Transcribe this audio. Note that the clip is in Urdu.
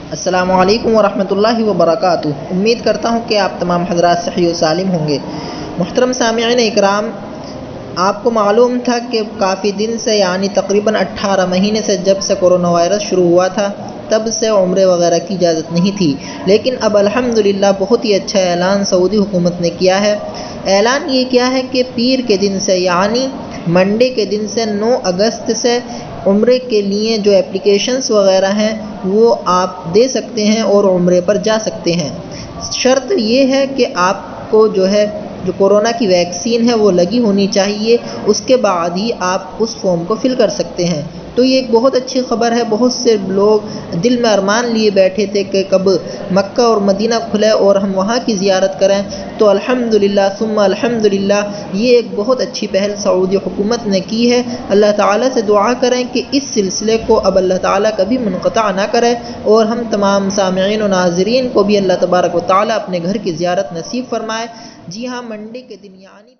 السلام علیکم ورحمۃ اللہ وبرکاتہ۔ امید کرتا ہوں کہ آپ تمام حضرات صحیح و سالم ہوں گے۔ محترم سامعین اکرام، آپ کو معلوم تھا کہ کافی دن سے یعنی تقریباً 18 مہینے سے جب سے کرونا وائرس شروع ہوا تھا تب سے عمرے وغیرہ کی اجازت نہیں تھی، لیکن اب الحمدللہ بہت ہی اچھا اعلان سعودی حکومت نے کیا ہے۔ اعلان یہ کیا ہے کہ پیر کے دن سے یعنی منڈے کے دن سے 9 اگست سے عمرے کے لیے جو اپلیکیشنز وغیرہ ہیں وہ آپ دے سکتے ہیں اور عمرے پر جا سکتے ہیں۔ شرط یہ ہے کہ آپ کو جو کورونا کی ویکسین ہے وہ لگی ہونی چاہیے، اس کے بعد ہی آپ اس فارم کو فل کر سکتے ہیں۔ تو یہ ایک بہت اچھی خبر ہے۔ بہت سے لوگ دل میں ارمان لیے بیٹھے تھے کہ کب مکہ اور مدینہ کھلے اور ہم وہاں کی زیارت کریں، تو الحمدللہ ثم الحمدللہ یہ ایک بہت اچھی پہل سعودی حکومت نے کی ہے۔ اللہ تعالیٰ سے دعا کریں کہ اس سلسلے کو اب اللہ تعالیٰ کبھی منقطع نہ کرے اور ہم تمام سامعین و ناظرین کو بھی اللہ تبارک و تعالیٰ اپنے گھر کی زیارت نصیب فرمائے۔ جی ہاں، منڈے کے دن یعنی